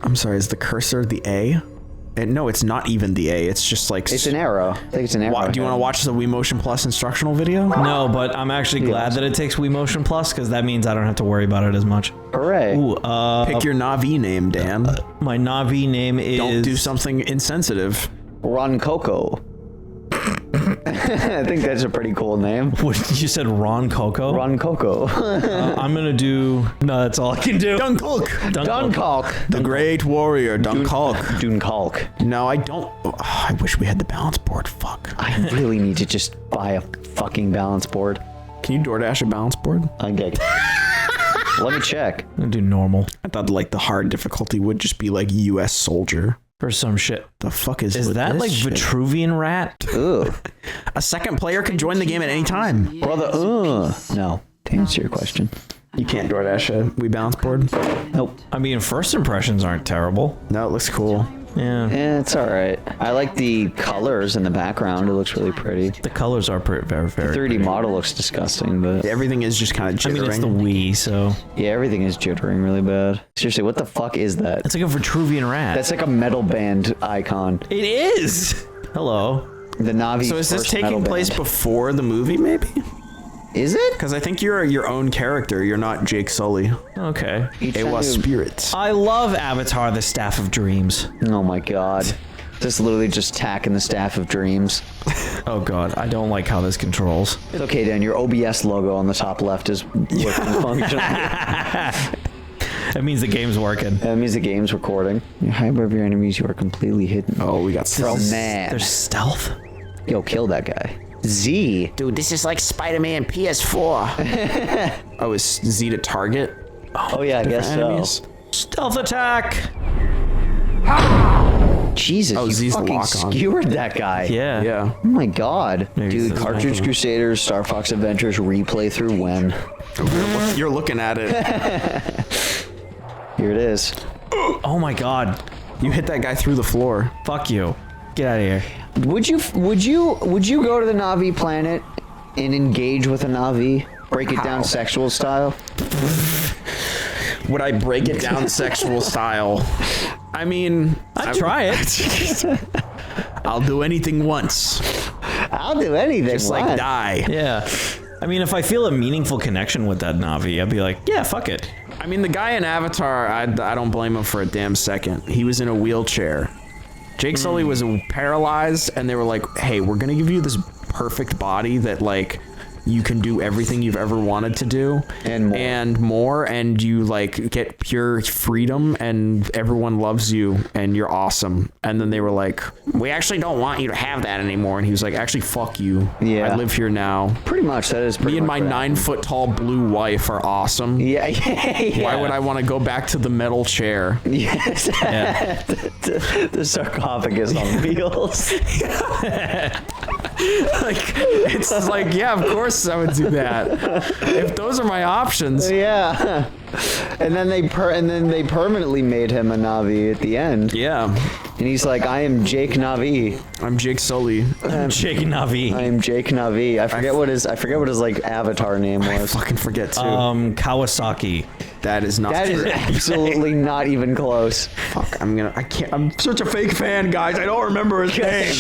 I'm sorry, is the cursor the A? No, it's not even the A. It's just like... It's an arrow. I think it's an arrow. Do you want to watch the Wii Motion Plus instructional video? No, but I'm actually glad that it takes Wii Motion Plus, because that means I don't have to worry about it as much. Hooray. Ooh, Pick your Na'vi name, Dan. my Na'vi name is... Don't do something insensitive. Ron Coco. I think that's a pretty cool name. What, you said Ron Coco? Ron Coco. I'm gonna do... No, that's all I can do. Dunkirk. Dunkirk. The great warrior, Dunkirk. Dunkirk. No, I don't... Oh, I wish we had the balance board. Fuck. I really need to just buy a fucking balance board. Can you DoorDash a balance board? Okay. Let me check. I'm gonna do normal. I thought like the hard difficulty would just be like U.S. soldier. For some shit. The fuck is that this like shit? Vitruvian rat? Ugh. A second player can join the game at any time. Brother, no. To answer your question. You can't DoorDash a Wii balance board? Nope. I mean, first impressions aren't terrible. No, it looks cool. Yeah. Yeah, it's alright. I like the colors in the background. It looks really pretty. The colors are very, very The 3D model looks disgusting, but... Everything is just kind of jittering. I mean, it's the Wii, so... Yeah, everything is jittering really bad. Seriously, what the fuck is that? It's like a Vitruvian rat. That's like a metal band icon. It is! Hello. The Navi. So is this taking place before the movie, maybe? Is it? Because I think you're your own character. You're not Jake Sully. Okay. It was spirits. I love Avatar, the Staff of Dreams. Oh my god. This is literally just tacking the Staff of Dreams. Oh god, I don't like how this controls. It's okay, Dan. Your OBS logo on the top left is working functionally. That means the game's working. That means the game's recording. You hide above your enemies, you are completely hidden. Oh, we got Bro, man. There's stealth? Yo, kill that guy. Z. Dude, this is like Spider-Man PS4. Oh, is Z to target? Oh yeah, I guess Enemies? Stealth attack! Jesus, Oh, you Z's the fucking lock on. skewered that guy. Yeah. Yeah. Oh my god. Maybe Dude, it's Cartridge Crusaders, Star Fox Adventures replay through when? You're looking at it. Here it is. Oh my god. You hit that guy through the floor. Fuck you. Get out of here. Would you go to the Na'vi planet and engage with a Na'vi? Break it down sexual style? Would I break it down sexual style? I mean... I'd try it. I'll do anything once. I'll do anything. Just like die. Yeah. I mean, if I feel a meaningful connection with that Na'vi, I'd be like, yeah, fuck it. I mean, the guy in Avatar, I don't blame him for a damn second. He was in a wheelchair. Jake Sully was paralyzed, and they were like, hey, we're gonna give you this perfect body that, like, you can do everything you've ever wanted to do. And more, and you, like, get pure freedom, and everyone loves you, and you're awesome. And then they were like, we actually don't want you to have that anymore. And he was like, actually, fuck you. Yeah. I live here now. Pretty much, that is pretty Me and much my what 9-foot-tall blue wife are awesome. Yeah, yeah. Why would I want to go back to the metal chair? Yes. Yeah. The sarcophagus on wheels. Like, it's like, yeah, of course I would do that. If those are my options. Yeah. And then they permanently made him a Na'vi at the end. Yeah. And he's like, I am Jake Na'vi. I'm Jake Sully. Jake Na'vi. I am Jake Na'vi. I forget what his like avatar name I was. fucking forget too. Kawasaki. That is not That is correct. absolutely not even close. Fuck, I'm such a fake fan, guys. I don't remember his name.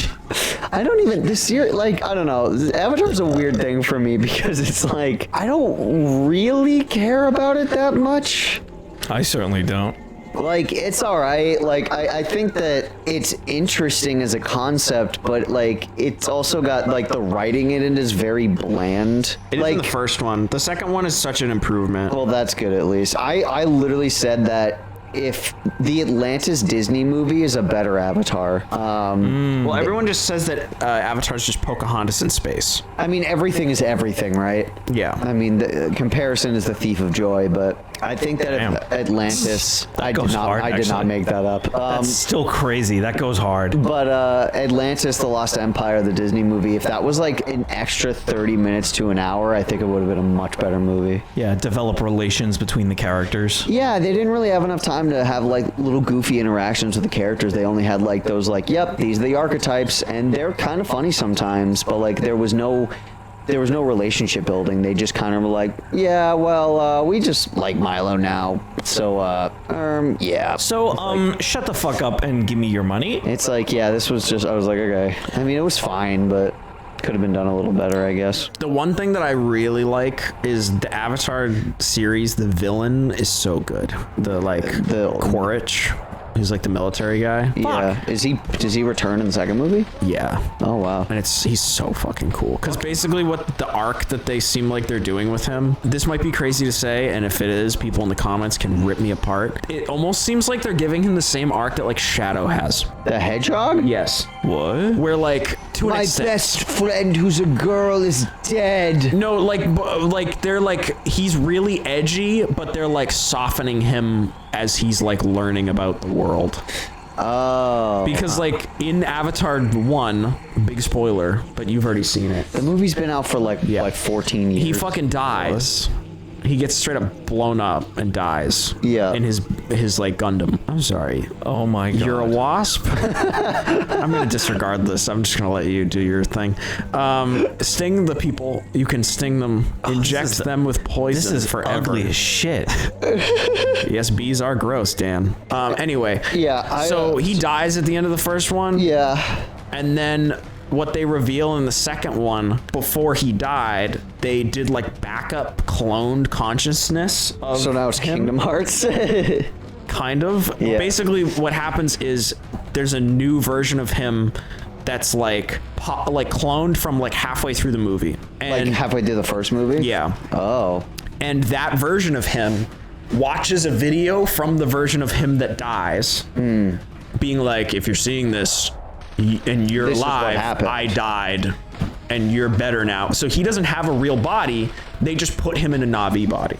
I don't even, this year, like, I don't know. Avatar's a weird thing for me because it's like, I don't really care about it that much. I certainly don't. Like, it's alright. Like, I think that it's interesting as a concept, but, like, it's also got, like, the writing in it is very bland. It is like, in the first one. The second one is such an improvement. well, that's good at least. I literally said that if the Atlantis Disney movie is a better Avatar. Well, everyone just says that Avatar's just Pocahontas in space. I mean, everything is everything, right? Yeah. I mean, the comparison is the thief of joy, but I think that Damn. Atlantis, I did goes not, hard, I did not actually. make that up. That's still crazy. That goes hard. But Atlantis, The Lost Empire, the Disney movie, if that was like an extra 30 minutes to an hour, I think it would have been a much better movie. Yeah, develop relations between the characters. Yeah, they didn't really have enough time to have like little goofy interactions with the characters. They only had like those like, yep, these are the archetypes, and they're kind of funny sometimes, but like there was no there was no relationship building. They just kind of were like, yeah, well, we just like Milo now. So, yeah. So, shut the fuck up and give me your money. It's like, yeah, this was just, I was like, okay. I mean, it was fine, but could have been done a little better, I guess. The one thing that I really like is the Avatar series. The villain is so good. The Quaritch, who's like the military guy. Yeah. Fuck. Does he return in the second movie? Yeah. Oh, wow. And he's so fucking cool. Because basically what the arc that they seem like they're doing with him, this might be crazy to say, and if it is, people in the comments can rip me apart. It almost seems like they're giving him the same arc that like Shadow has. The hedgehog? Yes. What? Where like, to an My extent, best friend who's a girl is dead. no, like they're like, he's really edgy, but they're like softening him as he's like learning about the world. Oh. Because like in Avatar 1, big spoiler, but you've already seen it. The movie's been out for like 14 years. He fucking dies. He gets straight up blown up and dies. Yeah. In his like Gundam. I'm sorry. Oh my god. You're a wasp? I'm gonna disregard this. I'm just gonna let you do your thing. Sting the people. You can sting them. Inject them with poison This is forever. ugly as shit. Yes, bees are gross, Dan. Anyway. Yeah. So he dies at the end of the first one. Yeah. And then what they reveal in the second one, before he died, they did like backup cloned consciousness of So now it's him. Kingdom Hearts. Kind of. Yeah. Basically, what happens is there's a new version of him that's like cloned from like halfway through the movie. And Like halfway through the first movie? yeah. Oh. And that version of him watches a video from the version of him that dies, being like, if you're seeing this and you're This is what alive, happened. I died and you're better now. So he doesn't have a real body. They just put him in a Na'vi body.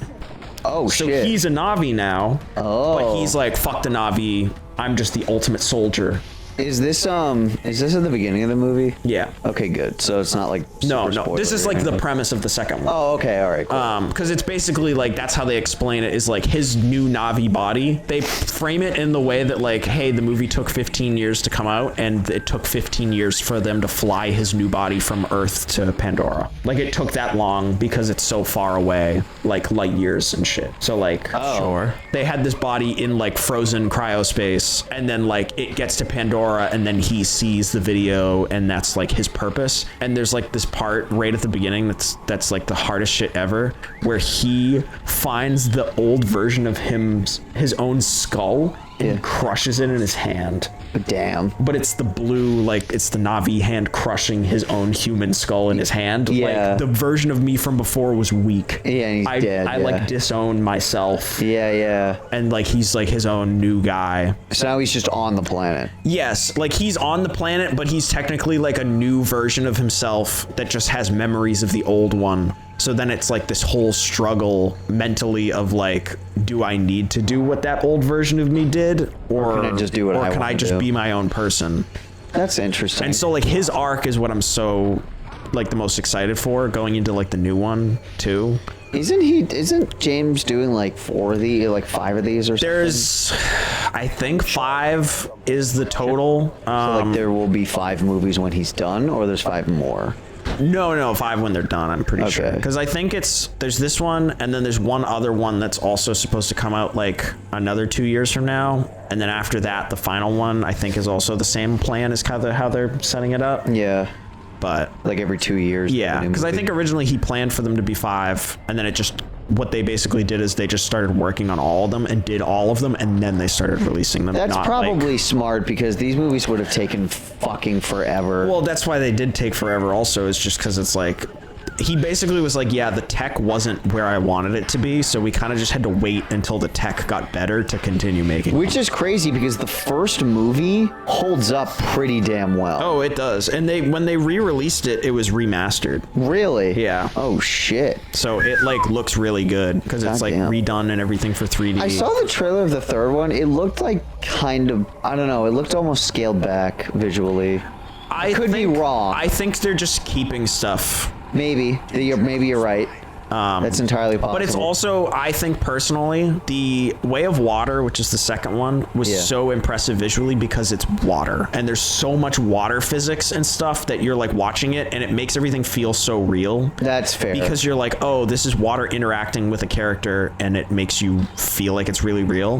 Oh, So shit. he's a Na'vi now, but he's like, fuck the Na'vi. I'm just the ultimate soldier. Is this at the beginning of the movie? Yeah. Okay, good. So it's not like No. super This is spoilery like or the anything. premise of the second one. Oh, okay. All right. Cool. Because it's basically like that's how they explain it is like his new Na'vi body. They frame it in the way that like, hey, the movie took 15 years to come out, and it took 15 years for them to fly his new body from Earth to Pandora. Like it took that long because it's so far away, like light years and shit. So like, Sure. they had this body in like frozen cryospace, and then like it gets to Pandora, and then he sees the video, and that's like his purpose. And there's like this part right at the beginning that's like the hardest shit ever, where he finds the old version of his own skull and crushes it in his hand. Damn. But it's the blue, like it's the Na'vi hand crushing his own human skull in his hand. Yeah. Like the version of me from before was weak. Yeah, he's dead. I yeah. like disown myself. Yeah. And like he's like his own new guy. So now he's just on the planet. Yes, like he's on the planet, but he's technically like a new version of himself that just has memories of the old one. So then it's like this whole struggle mentally of like, do I need to do what that old version of me did, or can I just do what I can wanna I just do? be my own person? That's interesting. And so like his arc is what I'm so like the most excited for, going into like the new one too. Isn't James doing like 5 of these or something? There's, I think 5 is the total. So like there will be 5 movies when he's done, or there's 5 more. No, 5 when they're done, I'm pretty sure. Okay. Because I think there's this one, and then there's one other one that's also supposed to come out like another 2 years from now. And then after that, the final one, I think, is also the same plan as kind of how they're setting it up. Yeah. But Like every 2 years. yeah, because I think originally he planned for them to be 5, and then what they basically did is they just started working on all of them and did all of them, and then they started releasing them. That's not probably like, smart, because these movies would have taken fucking forever. well, that's why they did take forever also, is just because it's like, he basically was like, yeah, the tech wasn't where I wanted it to be, so we kind of just had to wait until the tech got better to continue making Which is crazy, because the first movie holds up pretty damn well. Oh, it does. And when they re-released it, it was remastered. Really? Yeah. Oh, shit. So it like looks really good because it's like Goddamn. redone and everything for 3D. I saw the trailer of the third one. It looked like kind of, I don't know, it looked almost scaled back visually. I could be think- wrong. I think they're just keeping stuff. Maybe you're right. That's entirely possible. But it's also, I think personally, the Way of Water, which is the second one, was so impressive visually because it's water. And there's so much water physics and stuff that you're like watching it and it makes everything feel so real. That's fair. Because you're like, oh, this is water interacting with a character and it makes you feel like it's really real.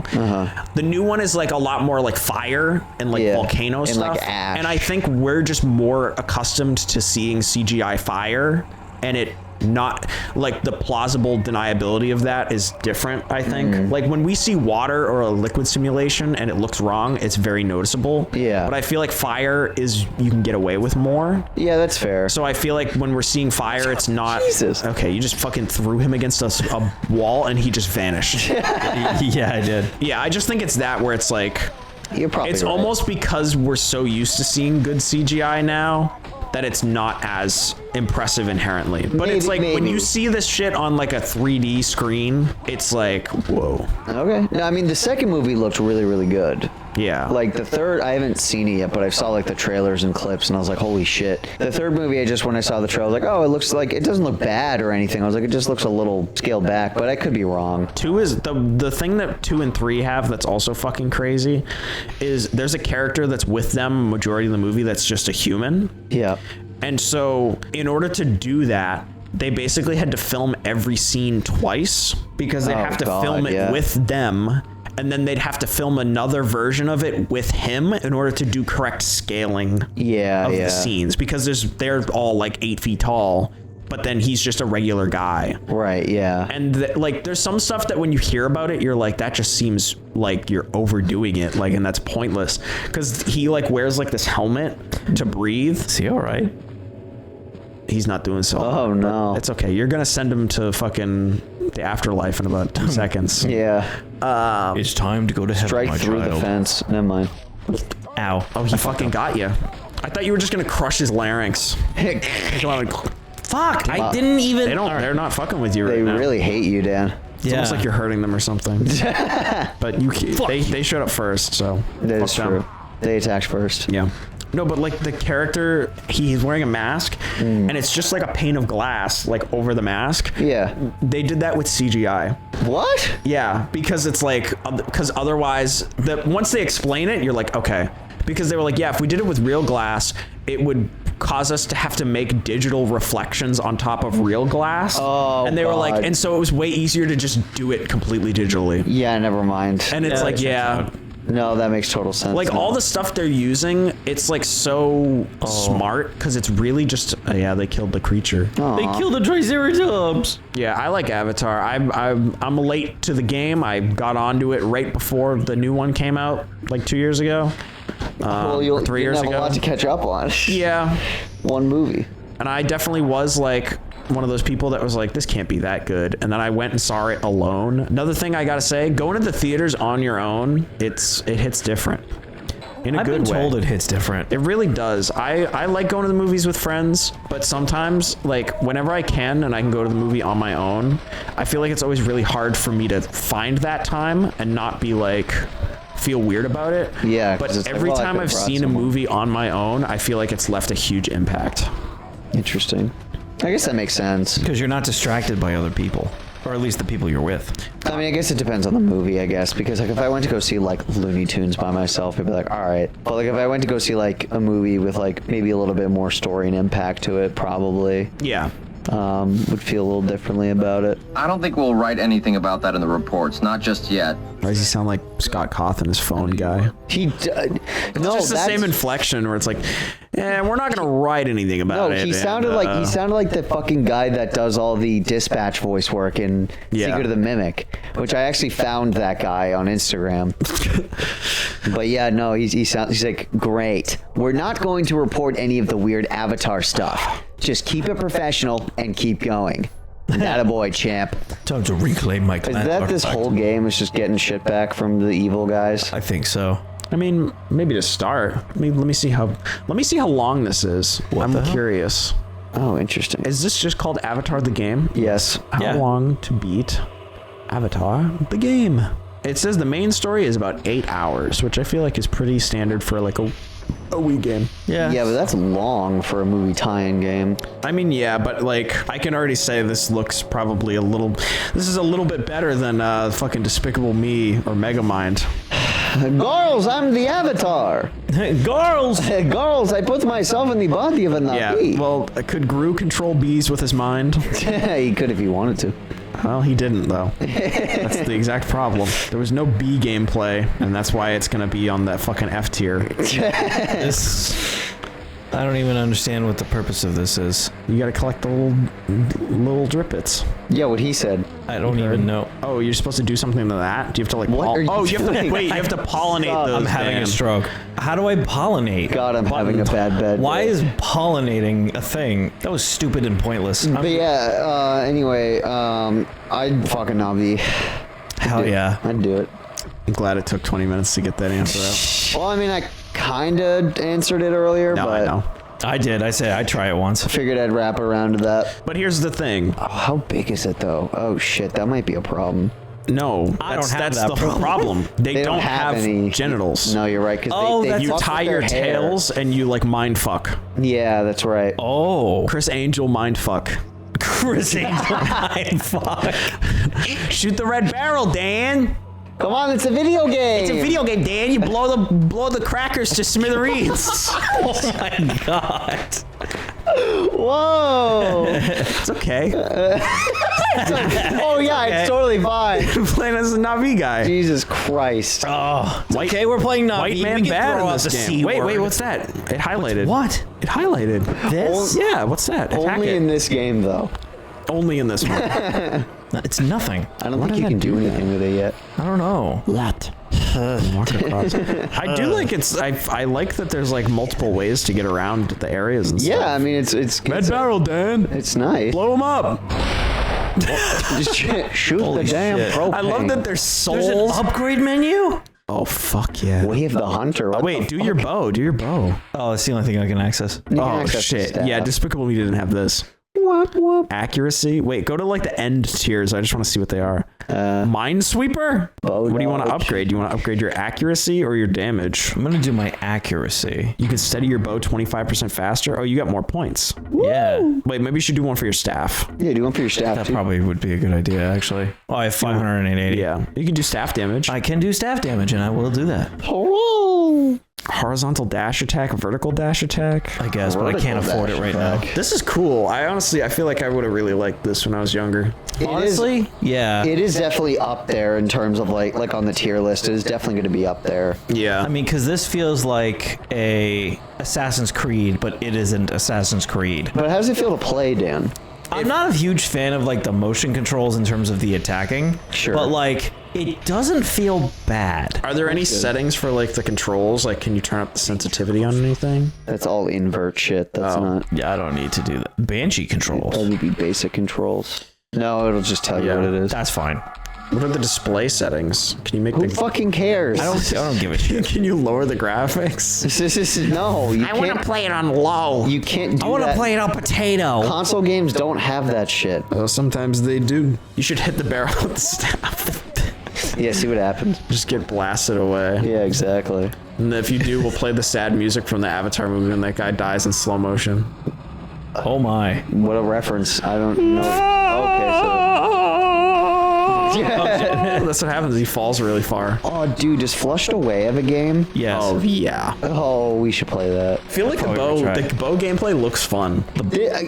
The new one is like a lot more like fire and like volcano and stuff. like ash. And I think we're just more accustomed to seeing CGI fire and it not like the plausible deniability of that is different. I think like when we see water or a liquid simulation and it looks wrong, it's very noticeable. But I feel like fire is you can get away with more. That's fair. So I feel like when we're seeing fire, it's not okay. You just fucking threw him against a wall and he just vanished. Yeah, I did. Yeah, I just think it's that where it's like You're probably it's right. almost because we're so used to seeing good CGI now that it's not as impressive inherently. But it's like when you see this shit on like a 3D screen, it's like, whoa. Okay. No, I mean, the second movie looked really, really good. Yeah. Like the third, I haven't seen it yet, but I saw like the trailers and clips and I was like, holy shit. The third movie, when I saw the trailer, I was like, oh, it looks like, it doesn't look bad or anything. I was like, it just looks a little scaled back, but I could be wrong. 2 is the thing that 2 and 3 have that's also fucking crazy is there's a character that's with them majority of the movie that's just a human. Yeah. And so in order to do that, they basically had to film every scene twice because they have to film it with them. And then they'd have to film another version of it with him in order to do correct scaling of the scenes because they're all like 8 feet tall, but then he's just a regular guy. Right, yeah. And like there's some stuff that when you hear about it, you're like, that just seems like you're overdoing it, like, and that's pointless because he like wears like this helmet to breathe. Is he all right? He's not doing so. Oh no. It's okay. You're gonna send him to fucking the afterlife in about 2 seconds. Yeah. It's time to go to heaven, Strike my through child. the fence. Never mind. Ow. Oh, he fucking got you. I thought you were just gonna crush his larynx. Fuck! I didn't even. They're not fucking with you right They now. really hate you, Dan. It's almost like you're hurting them or something. But they showed up first, so That is fuck them. true. They attacked first. Yeah. No, but like the character, he's wearing a mask, and it's just like a pane of glass, like over the mask. Yeah. They did that with CGI. What? Yeah, because it's like, because otherwise, once they explain it, you're like, okay. Because they were like, yeah, if we did it with real glass, it would cause us to have to make digital reflections on top of real glass. Oh, and they were like, God. and so it was way easier to just do it completely digitally. Yeah, never mind. And it's like, yeah. No, that makes total sense. Like all the stuff they're using, it's like so smart because it's really just they killed the creature. They killed the Triceratops. Yeah, I like Avatar. I'm late to the game. I got onto it right before the new one came out, like 2 years ago. well, you'll 3 years have ago. a lot to catch up on. Yeah, One movie. and I definitely was like one of those people that was like, this can't be that good. And then I went and saw it alone. Another thing I gotta say, going to the theaters on your own, it hits different. In a I've good been way. told it hits different. It really does. I like going to the movies with friends, but sometimes, like, whenever I can and I can go to the movie on my own, I feel like it's always really hard for me to find that time and not be like, feel weird about it. Yeah, 'cause But it's like, every well, I time could've I've brought seen someone. a movie on my own, I feel like it's left a huge impact. Interesting. I guess that makes sense. Because you're not distracted by other people. Or at least the people you're with. I mean, I guess it depends on the movie, I guess, because like if I went to go see like Looney Tunes by myself, I'd be like, all right. But like if I went to go see like a movie with like maybe a little bit more story and impact to it, probably Yeah. would feel a little differently about it. I don't think we'll write anything about that in the reports, not just yet. Why does he sound like Scott Cawthon, his phone guy? No, Just the that's same inflection where it's like, we're not gonna write anything about No, it. he sounded like the fucking guy that does all the dispatch voice work in Secret of the Mimic, which I actually found that guy on Instagram. But yeah, no, he's like, great. We're not going to report any of the weird Avatar stuff. Just keep it professional and keep going. Attaboy, champ. Time to reclaim my Is clan. that this whole game is just getting shit back from the evil guys? I think so. I mean, maybe to start. I mean, let me see how long this is. I'm the hell? curious. Oh, interesting. Is this just called Avatar the game? Yes. How Yeah. long to beat Avatar the game? It says the main story is about 8 hours, which I feel like is pretty standard for like a A Wii game. Yeah. Yeah, but that's long for a movie tie-in game. I mean, yeah, but like, I can already say this looks probably this is a little bit better than fucking Despicable Me or Megamind. Girls, I'm the Avatar. Girls. Girls, I put myself in the body of a Navi. Yeah, well, could Gru control bees with his mind? He could if he wanted to. Well, he didn't, though. That's the exact problem. There was no B gameplay, and that's why it's going to be on that fucking F tier. I don't even understand what the purpose of this is. You got to collect the little drippets. Yeah, what he said. I don't even know. Oh, you're supposed to do something to that? Do you have to like... What are you you have to doing? wait. You have to pollinate Stop. those. I'm having a stroke. How do I pollinate? God, I'm having a bad bed. Why is pollinating a thing? That was stupid and pointless. But yeah, anyway, I'd fucking Navi. Hell yeah. I'd do it. I'm glad it took 20 minutes to get that answer out. Well, I mean, I kind of answered it earlier, No, but I know. I did. I said I'd try it once. figured I'd wrap around to that. But here's the thing. Oh, how big is it, though? Oh, shit, that might be a problem. No, I don't have that's that the whole problem. They don't have any genitals. No, you're right. Oh, They You fuck tie with their your hair. tails and you like mind fuck. Yeah, that's right. Oh. Chris Angel mind fuck. Chris Angel. Fuck. Shoot the red barrel, Dan. Come on, it's a video game. It's a video game, Dan. You blow the crackers to smithereens. Oh my god. Whoa. It's okay. Oh, yeah, it's totally fine. I'm playing as a Navi guy. Jesus Christ. Oh. Okay, we're playing Navi. White man We can bad throw in out this the game. C Wait, word. what's that? It highlighted. What? It highlighted. This? Yeah, what's that? Attack Only it. in this game, though. Only in this one. It's nothing. I don't Why think did you I can do do that? anything with it yet. I don't know. What? Walk across. I do like I like that there's like multiple ways to get around the areas and stuff. Yeah, I mean, it's Red barrel, Dan. It's nice. Blow him up. Just shoot Holy the damn shit. propane. I love that there's souls. upgrade menu? Oh fuck yeah. Wave the hunter. What Wait, the do fuck? your bow. Do your bow. Oh, it's the only thing I can access. You can Oh access the shit. staff. Yeah, Despicable Me didn't have this. Whoop, whoop. Accuracy. Wait, go to like the end tiers. I just want to see what they are. Minesweeper? Bow What do you want to dodge. upgrade? Do you want to upgrade your accuracy or your damage? I'm gonna do my accuracy. You can steady your bow 25% faster. Oh, you got more points. Yeah. Wait, maybe you should do one for your staff. Yeah, do one for your staff, That too. probably would be a good idea, actually. Oh, I have 580. Yeah, you can do staff damage. I can do staff damage, and I will do that. Oh. Horizontal dash attack, vertical dash attack. I guess, but I can't Vertical afford it dash right now. attack. This is cool. I feel like I would have really liked this when I was younger. Honestly, yeah. It is definitely up there in terms of like on the tier list. It is definitely going to be up there. Yeah. I mean, because this feels like a Assassin's Creed, but it isn't Assassin's Creed. But how does it feel to play, Dan? I'm not a huge fan of like the motion controls in terms of the attacking. Sure. But like, it doesn't feel bad. Are there any settings for like the controls? Like, can you turn up the sensitivity on anything? That's all invert shit. That's not. Yeah, I don't need to do that. Banshee controls. That would be basic controls. No, it'll just tell you what it is. That's fine. What are the display settings? Can you make Who the? fucking cares? I don't give a shit. Can you lower the graphics? No, you I want can't. to play it on low. You can't do I want to that. play it on potato. Console games don't have that shit. Oh, sometimes they do. You should hit the barrel with the staff. Yeah, see what happens. Just get blasted away. Yeah, exactly. And if you do, we'll play the sad music from the Avatar movie when that guy dies in slow motion. Oh my. What a reference. I don't know. Okay, so. That's what happens. He falls really far. Oh, dude, just Flushed Away of a game? Yes. Oh yeah. Oh, we should play that. I feel like the Probably bow, gonna try. the bow gameplay looks fun.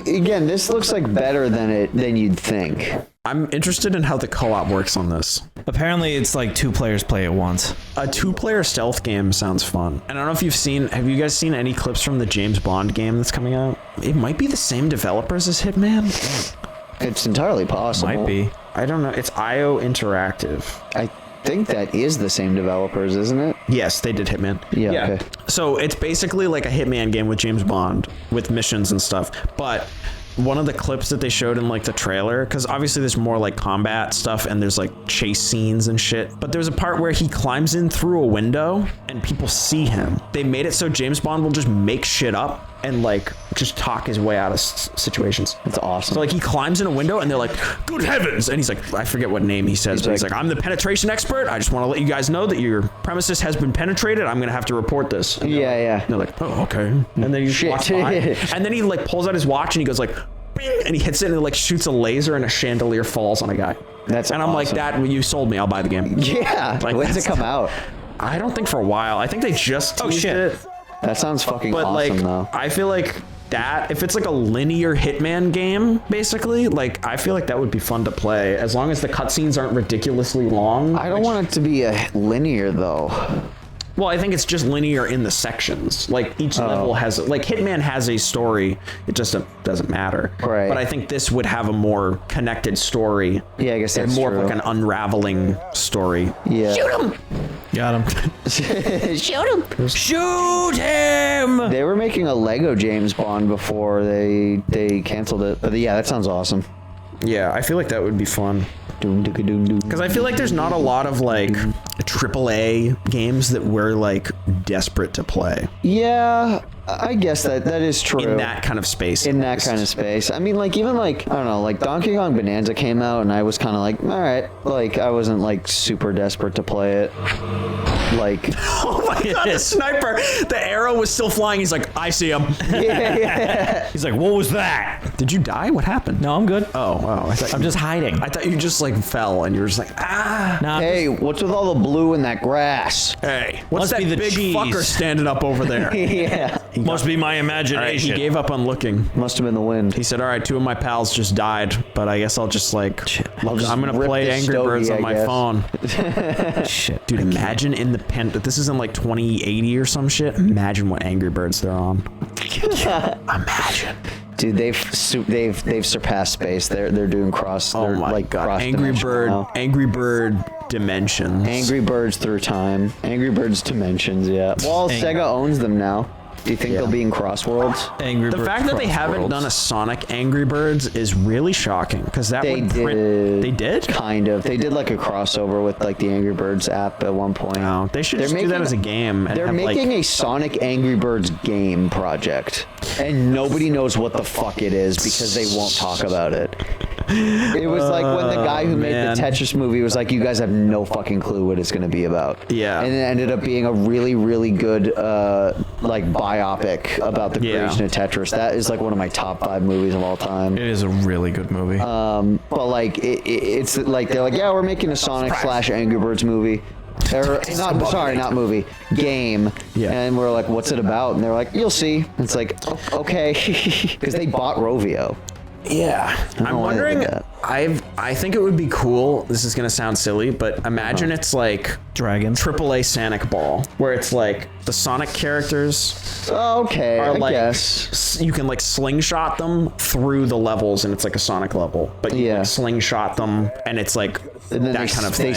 Again, this looks like better than you'd think. I'm interested in how the co-op works on this. Apparently, it's like 2 players play at once. A 2-player stealth game sounds fun. And I don't know if have you guys seen any clips from the James Bond game that's coming out? It might be the same developers as Hitman. It's entirely possible. Might be. I don't know. It's IO Interactive. I think that is the same developers, isn't it? Yes, they did Hitman. Yeah, okay. So it's basically like a Hitman game with James Bond, with missions and stuff. But one of the clips that they showed in like the trailer, because obviously there's more like combat stuff and there's like chase scenes and shit, but there's a part where he climbs in through a window and people see him. They made it so James Bond will just make shit up and like just talk his way out of situations. That's awesome. So like he climbs in a window and they're like, good heavens, and he's like, I forget what name he says, but he's like, I'm the penetration expert. I just want to let you guys know that your premises has been penetrated. I'm gonna have to report this. And Yeah. they're like, oh, okay. And then he walks behind, and then he like pulls out his watch and he goes like, bing, and he hits it and it like shoots a laser and a chandelier falls on a guy. That's and I'm like, awesome. you sold me. I'll buy the game. Yeah. Like, When's it come out? I don't think for a while. I think they just teased it. That sounds fucking But awesome, like, though. I feel like that if it's like a linear Hitman game, basically, like I feel like that would be fun to play as long as the cutscenes aren't ridiculously long. I don't want it to be a linear though. Well, I think it's just linear in the sections. Like each level has, like Hitman has a story. It just doesn't matter. Right. But I think this would have a more connected story. Yeah, I guess and that's more true. of like an unraveling story. Yeah. Shoot him! Got him. Shoot him! They were making a Lego James Bond before they canceled it. But yeah, that sounds awesome. Yeah, I feel like that would be fun. Because Because I feel like there's not a lot of like AAA games that we're like desperate to play Yeah, I guess that is true. in that kind of space. In that kind of space. I mean, like, even like, I don't know, like Donkey Kong Bonanza came out and I was kind of like, all right. Like, I wasn't like super desperate to play it. Like, Oh my god, the sniper! The arrow was still flying. He's like, I see him. yeah. He's like, what was that? Did you die? What happened? No, I'm good. Oh, wow. I'm just hiding. I thought you just like fell and you were just like, ah. Nah, Hey, what's with all the blue in that grass? Hey, what's Must that be the big cheese. fucker standing up over there? Yeah. must be my All right, he imagination. gave up on looking. Must have been the wind. He said, all right, 2 of my pals just died, but I guess I'll just like, I'll just I'm going to rip play this Angry stogie, Birds on I my guess. phone. Shit. Dude, imagine in the pen, this is in like 2080 or some shit. Imagine what Angry Birds they're on. Imagine. Dude, they've surpassed space. They're doing cross. Oh they're my like god. cross Angry Bird Dimensions. Angry Birds through time. Angry Birds Dimensions. Yeah. Well, Sega owns them now. Do you think they'll be in Cross Worlds? Angry The Birds fact that they Cross haven't Worlds. done a Sonic Angry Birds is really shocking because that They would did. They did? Kind of. They did like a crossover with like the Angry Birds app at one point. No, they should They're just do that making- as a game. And They're have, making like, a Sonic Angry Birds game project, and nobody knows what the fuck it is because they won't talk about it. It was like when the guy who made man. the Tetris movie was like, you guys have no fucking clue what it's going to be about. Yeah. And it ended up being a really, really good like biopic about the Yeah. creation of Tetris. That is like one of my top 5 movies of all time. It is a really good movie. But like it's like they're like, yeah, we're making a Sonic / Angry Birds movie. Or not movie, game. Yeah. And we're like, what's it about? And they're like, you'll see. And it's like, okay, because they bought Rovio. Yeah, know I'm why they did wondering. that. I think it would be cool. This is gonna sound silly, but imagine it's like Dragons. AAA Sonic Ball, where it's like the Sonic characters Okay, are I like guess. you can like slingshot them through the levels, and it's like a Sonic level. But you Yeah. like slingshot them, and it's like And then that kind of thing.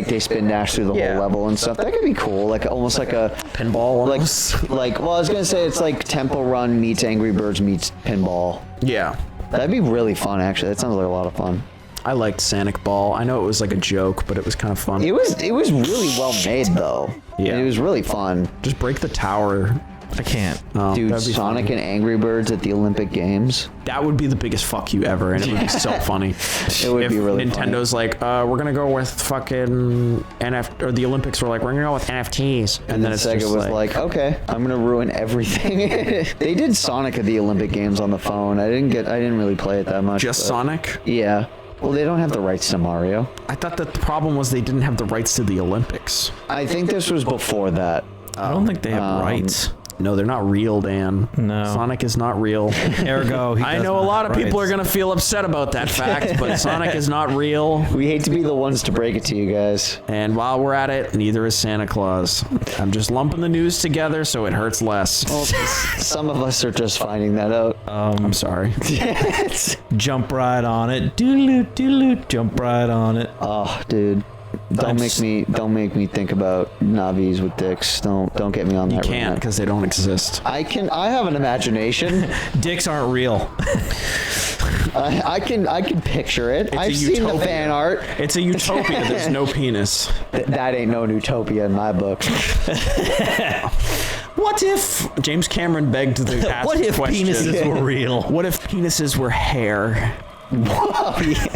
they spin dash through the Yeah. whole level and stuff. That could be cool, like almost like a Pinball, like almost. well, I was gonna say it's like Temple Run meets Angry Birds meets pinball. Yeah, That'd be really fun, actually. That sounds like a lot of fun. I liked Sonic Ball. I know it was like a joke, but it was kind of fun. It was really well made though. Yeah. And it was really fun. Just break the tower. I can't. Oh, Dude, that'd be Sonic funny. and Angry Birds at the Olympic Games. That would be the biggest fuck you ever, and it would be so funny. It would if be really Nintendo's like, we're gonna go with fucking or the Olympics were like, we're gonna go with NFTs, and then it's Sega just was like, okay, I'm gonna ruin everything. They did Sonic at the Olympic Games on the phone. I didn't really play it that much. just but- Sonic. Yeah. Well, they don't have the rights to Mario. I thought that the problem was they didn't have the rights to the Olympics. I think this was before that. I don't think they have rights. No, they're not real, Dan. No. Sonic is not real. Ergo, he I does know a not lot of have people are rights. gonna feel upset about that fact, but Sonic is not real. We hate to be the ones to break it to you guys. And while we're at it, neither is Santa Claus. I'm just lumping the news together so it hurts less. Well, some of us are just finding that out. I'm sorry. Jump right on it. Doodaloo, doodaloo, jump right on it. Oh, dude. Don't make me think about Navis with dicks. Don't get me on that. You can't rant. because they don't exist. I have an imagination. Dicks aren't real. I can picture it. I've seen the utopia. fan art. It's a utopia. There's no penis. That ain't no utopia in my book. What if? James Cameron begged to ask What if question. penises were real? What if penises were hair?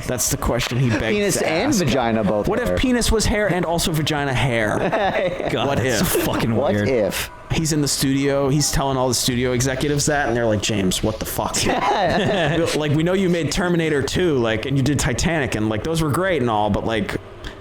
That's the question he begged Penis to and ask. vagina both. What hair. if penis was hair and also vagina hair? God, What that's if? fucking What weird. if? He's in the studio. He's telling all the studio executives that, and they're like, James, what the fuck? Like, we know you made Terminator 2, like, and you did Titanic, and like those were great and all, but like.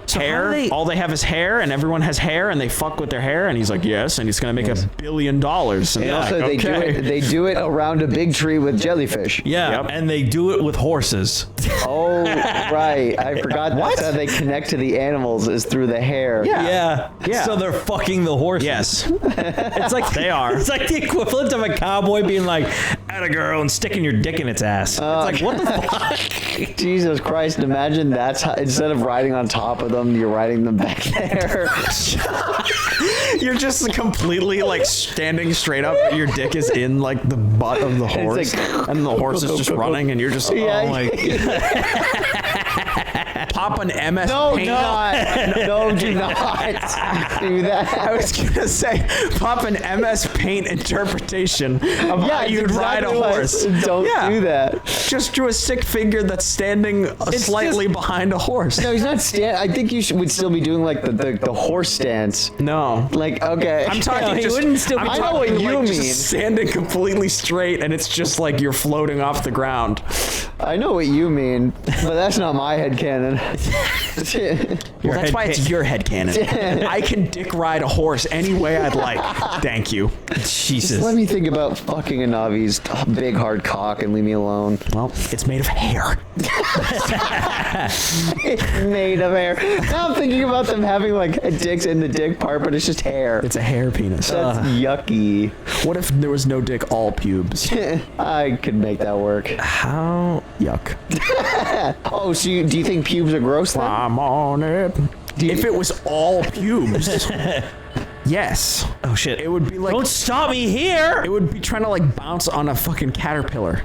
Hair, all they have is hair, and everyone has hair, and they fuck with their hair, and he's like, yes, and he's gonna make $1 billion. And Also, they do it around a big tree with jellyfish. Yeah, Yep. and they do it with horses. Oh, right. I forgot that's how they connect to the animals is through the hair. Yeah. So they're fucking the horses. Yes, It's like they are. It's like the equivalent of a cowboy being like, "At a girl," and sticking your dick in its ass. It's like, what the fuck? Jesus Christ! Imagine that's how, instead of riding on top of them, you're riding them back there. You're just completely like standing straight up, but your dick is in like the butt of the horse, like- and the horse is just running, and you're just Yeah. oh my pop an MS No, Paint. no, do not do that. I was gonna say pop an MS Paint interpretation of how it's you'd ride a exactly what- horse. Don't Yeah. do that. Just drew a sick figure that's standing slightly behind a horse. No, he's not I think you would still be doing like the horse stance. No. Like, okay. I'm talking No, he just, wouldn't still be I'm I know talking what you like mean. just standing completely straight, and it's just like you're floating off the ground. I know what you mean, but that's not my headcanon. Well, that's why it's your headcanon. I can dick ride a horse any way I'd like. Thank you. Jesus. Let me think about fucking a Navi's big hard cock and leave me alone. Well, it's made of hair. It's made of hair. Now I'm thinking about them having like a dicks in the dick part, but it's just hair. It's a hair penis. That's yucky. What if there was no dick, all pubes? I could make that work. How? Yuck. Oh, so do you think pubes are gross then? I'm on it. If it was all pubes, yes. Oh shit! It would be like Don't stop me here! it would be trying to like bounce on a fucking caterpillar.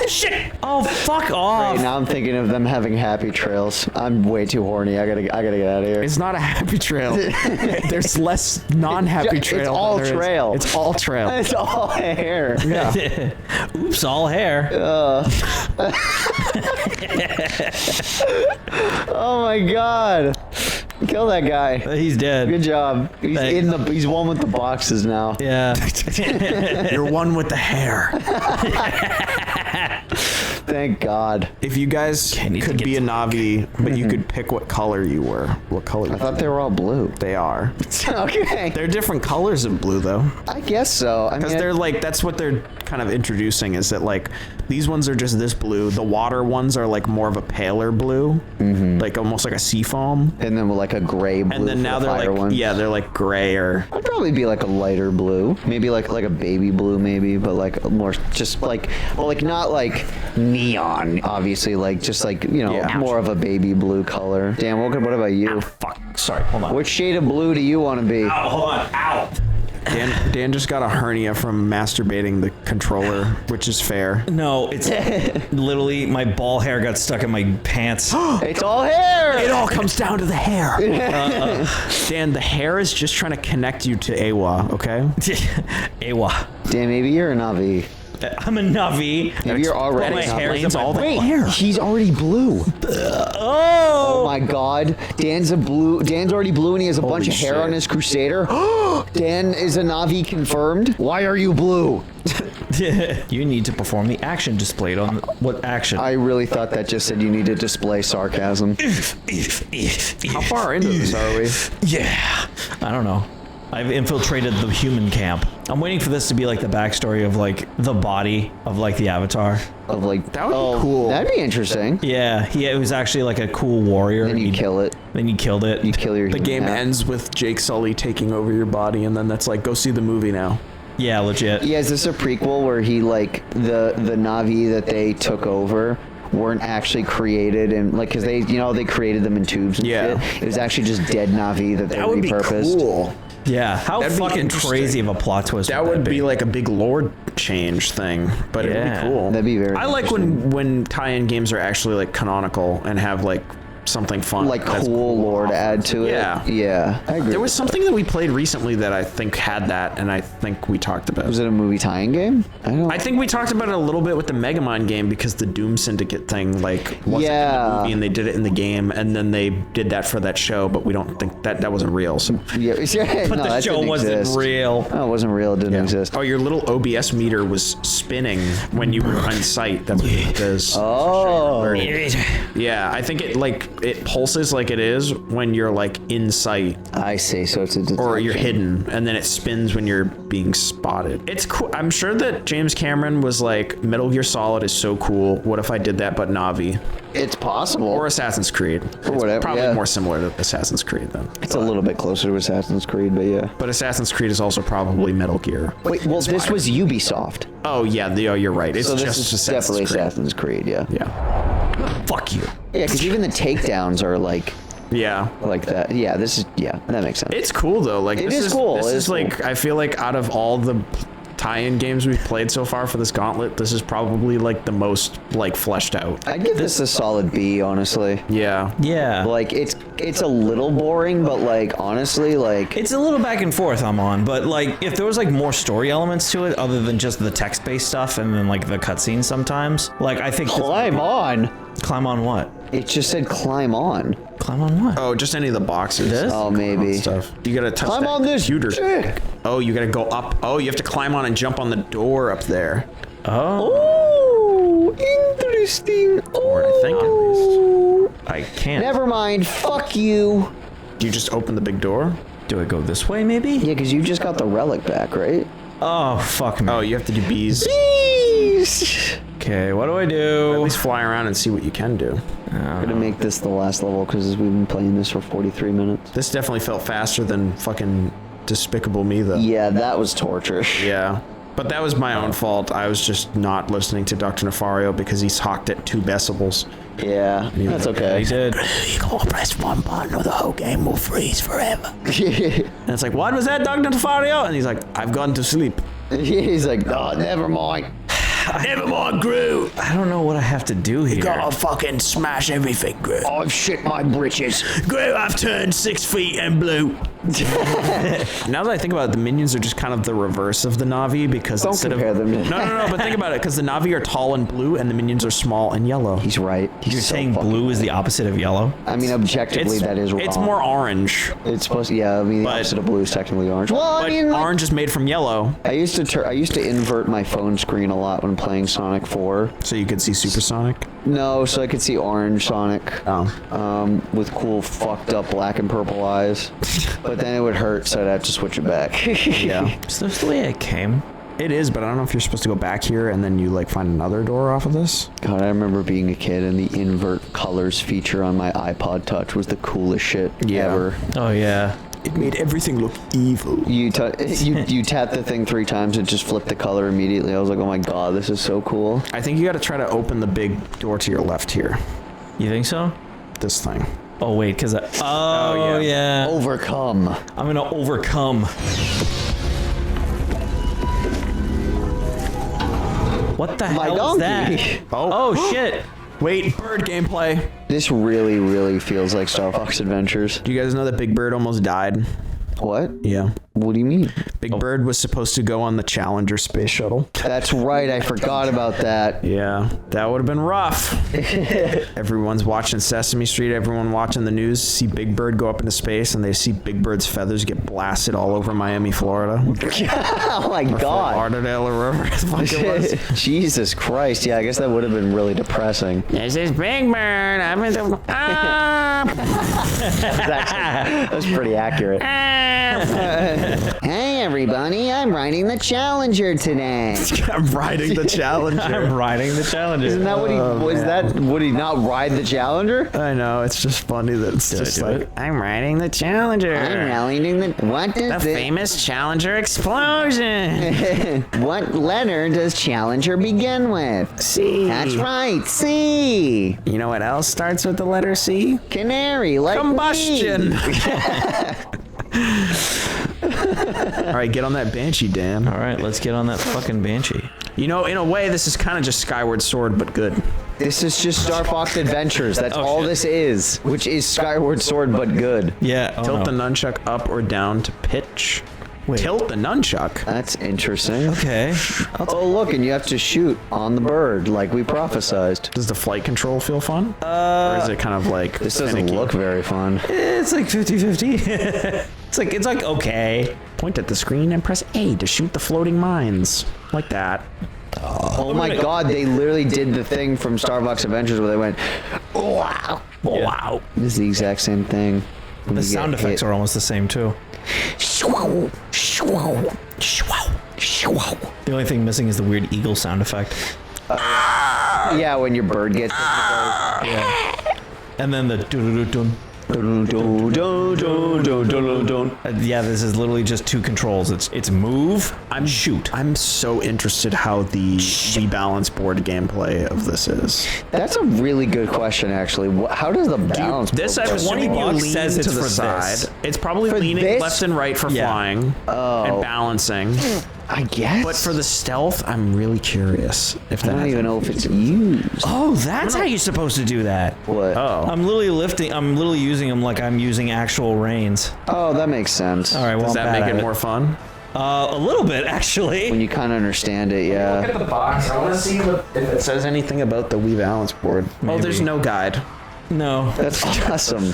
Shit! Oh fuck off! Right, now I'm thinking of them having happy trails. I'm way too horny. I gotta get out of here. It's not a happy trail. There's less non-happy It's trail. all than there is- trail. It's all trail. It's all hair. Yeah. Oops, all hair. Oh my god. Kill that guy. He's dead. Good job. He's Thanks. he's one with the boxes now. Yeah. You're one with the hair. Thank God. If you guys need to could get be a some- Navi, but you could pick what color you were, what color I thought they were all blue. they are. Okay. They're different colors of blue, though. I guess so. I Because mean, they're like, that's what they're kind of introducing, is that like, these ones are just this blue. The water ones are like more of a paler blue, like almost like a sea foam. and then with like a gray blue. And then for now the they're fire like, ones. yeah, they're like grayer. I'd probably be like a lighter blue, maybe like a baby blue, maybe, but like more just like, well, like not like neon, obviously, like just like Yeah. more of a baby blue color. Dan, what about you? Fuck. Sorry. Hold on. Which shade of blue do you want to be? Ow, hold on. Ow. Dan just got a hernia from masturbating the controller, which is fair. No, it's literally my ball hair got stuck in my pants. It's all hair. It all comes down to the hair. Dan, the hair is just trying to connect you to Awa, okay? Ewa. Dan, maybe you're a Navi. I'm a Navi. Maybe you're already my a Navi. hair's Explains in my all the Wait, hair. he's already blue. Oh my God, Dan's already blue, and he has a bunch of hair shit. on his Crusader. Dan is a Navi confirmed. Why are you blue? You need to perform the action displayed on what action? I really thought that just said you need to display sarcasm. How far into this are we? Yeah. I don't know. I've infiltrated the human camp. I'm waiting for this to be like the backstory of like the body of like the Avatar. Of like, That would be cool. That'd be interesting. Yeah, it was actually like a cool warrior. Then you kill it. Then you killed it. You kill your. The game yeah. ends with Jake Sully taking over your body, and then that's like, go see the movie now. Yeah, legit. Yeah, is this a prequel where he like the Navi that they took over weren't actually created and like because they created them in tubes and Yeah. shit. It was actually just dead Navi that they That would be repurposed. cool. Yeah, how That'd be fucking interesting. crazy of a plot twist That would be like a big lore change thing, but it would Yeah. be cool. That'd be very. I like when tie-in games are actually like canonical and have like something fun. Like that's cool lore to add to it. Yeah, I agree. There was something that we played recently that I think had that, and I think we talked about. Was it a movie tie-in game? I think we talked about it a little bit with the Mega Mind game because the Doom Syndicate thing like wasn't in the movie and they did it in the game, and then they did that for that show, but we don't think that wasn't real. So Yeah, But the show wasn't real. Oh, it wasn't real. It didn't exist. oh, your little OBS meter was spinning when you were on site. That's what it does. Oh. Yeah, I think it pulses like it is when you're like in sight I see. So it's a detection. or you're hidden, and then it spins when you're being spotted. It's cool. I'm sure that James Cameron was like, Metal Gear Solid is so cool. What if I did that but Navi? It's possible. Or Assassin's Creed. Or whatever, It's probably yeah. more similar to Assassin's Creed then. It's a little bit closer to Assassin's Creed, but yeah. But Assassin's Creed is also probably Metal Gear. Wait, well, this was Ubisoft. Oh yeah, you're right. It's So just this is Assassin's definitely Creed. Assassin's Creed, yeah. Yeah. Fuck you. Yeah, because even the takedowns are like Yeah. that. Yeah, that makes sense. It's cool though. Like It this is cool. This It is is like I feel like out of all the tie-in games we've played so far for this gauntlet, this is probably like the most like fleshed out. I'd give this a solid B, honestly. Yeah. Yeah. Like it's a little boring, but like honestly, like It's a little back and forth I'm on, but like if there was like more story elements to it other than just the text-based stuff and then like the cutscenes sometimes, like I think climb on. climb on what? It just said climb on. Climb on what? Oh, just any of the boxes. This? Oh, maybe. Stuff. You gotta touch Climb that on this computer. dick. Oh, you gotta go up. Oh, you have to climb on and jump on the door up there. Oh, Oh, interesting. Or I think at least. I can't. Never mind. Fuck you. Do you just open the big door? Do I go this way maybe? Yeah, because you just got the relic back, right? Oh, fuck me. Oh, you have to do bees. Please. Okay, what do I Or at do? least fly around and see what you can do. I'm gonna make this the last level because we've been playing this for 43 minutes. This definitely felt faster than fucking Despicable Me, though. Yeah, that was torture. Yeah. But that was my own fault. I was just not listening to Dr. Nefario because he's talked at 2 decibels. Yeah, that's okay. He did. You gotta press one button or the whole game will freeze forever. And it's like, what was that, Dr. Nefario? And he's like, I've gone to sleep. He's like, oh, never mind. Never mind, Groot. I don't know what I have to do here. Gotta fucking smash everything, Groot. I've shit my britches. Groot, I've turned 6 feet and blue. Now that I think about it, the minions are just kind of the reverse of the Na'vi because Don't instead compare of them to- no, but think about it, because the Na'vi are tall and blue and the minions are small and yellow. He's right. He's You're so saying fucking blue is right. the opposite of yellow? I mean, objectively, that is wrong. It's more orange, It's supposed to, yeah, I mean, the But- opposite of blue is technically orange. Well, I but mean, like, orange is made from yellow, I used to invert my phone screen a lot when playing Sonic 4. so you could see Supersonic. No, so I could see orange Sonic. Oh. With cool fucked up black and purple eyes. But then it would hurt, so I'd have to switch it back. Yeah. Is this the way I came? It is, but I don't know if you're supposed to go back here and then you like find another door off of this. God, I remember being a kid and the invert colors feature on my iPod Touch was the coolest shit ever. Oh, yeah. It made everything look evil. You tap the thing 3 times and just flip the color immediately. I was like, oh my god, this is so cool. I think you got to try to open the big door to your left here. You think so? This thing. Oh, wait, because I... Oh, yeah. yeah. Overcome. I'm going to overcome. What the My hell is donkey. that? Oh. Oh, shit. Wait, bird gameplay. This really, really feels like Star Fox Adventures. Do you guys know that Big Bird almost died? What? Yeah. What do you mean? Big Bird was supposed to go on the Challenger space shuttle. That's right, I forgot about that. Yeah, that would have been rough. Everyone's watching Sesame Street, everyone watching the news, see Big Bird go up into space, and they see Big Bird's feathers get blasted all over Miami, Florida. Oh my Fort god. Lauderdale or wherever the fuck it was. Jesus Christ. Yeah, I guess that would have been really depressing. This is Big Bird. I've been to... That's pretty accurate. Hey everybody, I'm riding the Challenger today. I'm riding the Challenger. I'm riding the Challenger. Isn't that what he was? That would he not ride the Challenger? I know, it's just funny that it's Did I just do like, it? I'm riding the Challenger. I'm riding the. What The does it? famous Challenger explosion. What letter does Challenger begin with? C. That's right, C. You know what else starts with the letter C? Canary, like Combustion. me. All right, get on that Banshee, Dan. All right, let's get on that fucking Banshee. You know, in a way, this is kind of just Skyward Sword, but good. This is just Star Fox Adventures. That's all this is, which is Skyward Sword, but good. Yeah. Oh, Tilt no. the nunchuck up or down to pitch. Wait. Tilt the nunchuck. That's interesting. Okay. Oh, look, and you have to shoot on the bird, like we prophesized. Does the flight control feel fun? Or is it kind of like This doesn't finicky? look very fun. It's like 50-50. it's like okay. Point at the screen and press A to shoot the floating mines. Like that. Oh my god, they literally did the thing from Star Fox Adventures where they went, wow. Yeah. Wow. This is the exact same thing. The sound effects are almost the same too. The only thing missing is the weird eagle sound effect. Yeah, when your bird gets And then the dun. Yeah, this is literally just two controls. It's move, shoot. I'm so interested how the balance board gameplay of this is. That's a really good question, actually. How does the balance? This board I'm work? assuming you $20 lean says it's to the for side. this. It's probably For leaning this? left and right for Yeah. flying and balancing. I guess. But for the stealth, I'm really curious if I that. don't even know if it's used. Oh, that's how you're supposed to do that. What? I'm literally using them like I'm using actual reins. Oh, that makes sense. All right, well, Does I'm that bad make at it more fun? A little bit, actually. When you kind of understand it, yeah. Look at the box. I want to see if it says anything about the Wii balance board. Oh, there's no guide. No, That's awesome.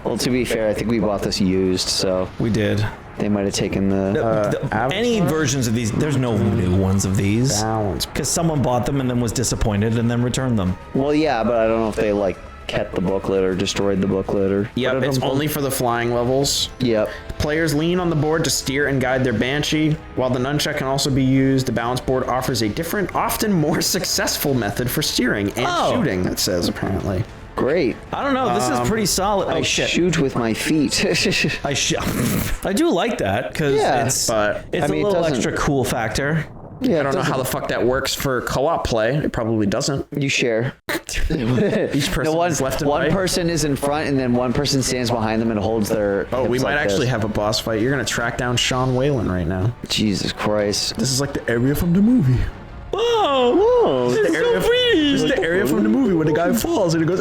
Well, to be fair, I think we bought this used, so we did. they might have taken the... Any versions of these, there's no new ones of these. Balance. Because someone bought them and then was disappointed and then returned them. Well, yeah, but I don't know if they, like, kept the booklet or destroyed the booklet or... Yep, it's only for the flying levels. Yep. Players lean on the board to steer and guide their Banshee. While the nunchuck can also be used, the balance board offers a different, often more successul method for steering and shooting, it says, apparently. Great. I don't know. This is pretty solid. I Oh shit! shoot with my feet. I do like that because Yeah, it's but it's I mean, a it little doesn't- extra cool factor. Yeah, I don't know how the fuck that works for co-op play. It probably doesn't. You share. Each person is left and one right. person is in front, and then one person stands behind them and holds their. Oh, we hips might like actually this. have a boss fight. You're gonna track down Sean Whalen right now. Jesus Christ! This is like the area from the movie. Whoa! Whoa! This is so pretty. This is the area from the movie where the guy falls and he goes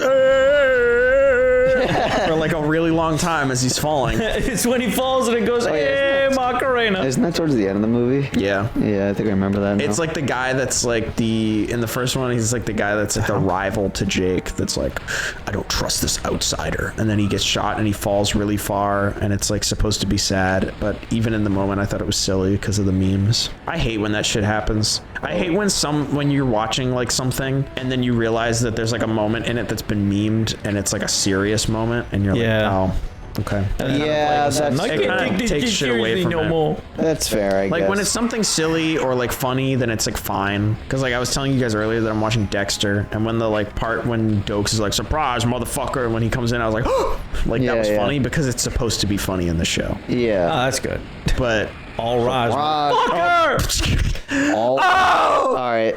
for like a really long time as he's falling. It's when he falls and it goes, "Hey, Macarena." Isn't that towards the end of the movie? Yeah. Yeah, I think I remember that. Now. It's like the guy that's like in the first one, he's like the guy that's like the rival to Jake that's like, I don't trust this outsider. And then he gets shot and he falls really far and it's like supposed to be sad. But even in the moment, I thought it was silly because of the memes. I hate when that shit happens. I hate when you're watching like something and then you realize that there's like a moment in it that's been memed and it's like a serious moment and you're Yeah. like, oh, okay. yeah, that's I It can't kinda take this takes shit away seriously from no it. more. that's fair. I Like guess. when it's something silly or like funny, then it's like fine. Because like I was telling you guys earlier that I'm watching Dexter, and when the like part when Dokes is like surprise motherfucker, and when he comes in, I was like, oh, like that was Yeah. funny because it's supposed to be funny in the show. yeah. That's good. But All rise, Raj. fucker! All right.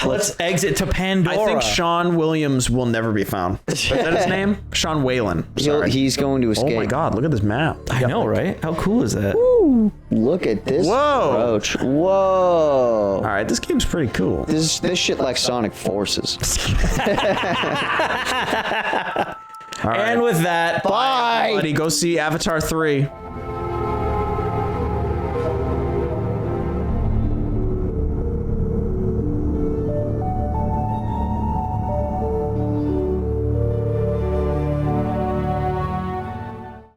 Let's exit to Pandora. I think Sean Williams will never be found. Is that his name? Sean Whalen. Sorry. He's going to Oh escape. my God! Look at this map. I know, right? How cool is that? Look at this Whoa. approach. Whoa. All right, this game's pretty cool. This shit like Sonic Forces. All right. And with that, Bye. Buddy, go see Avatar 3.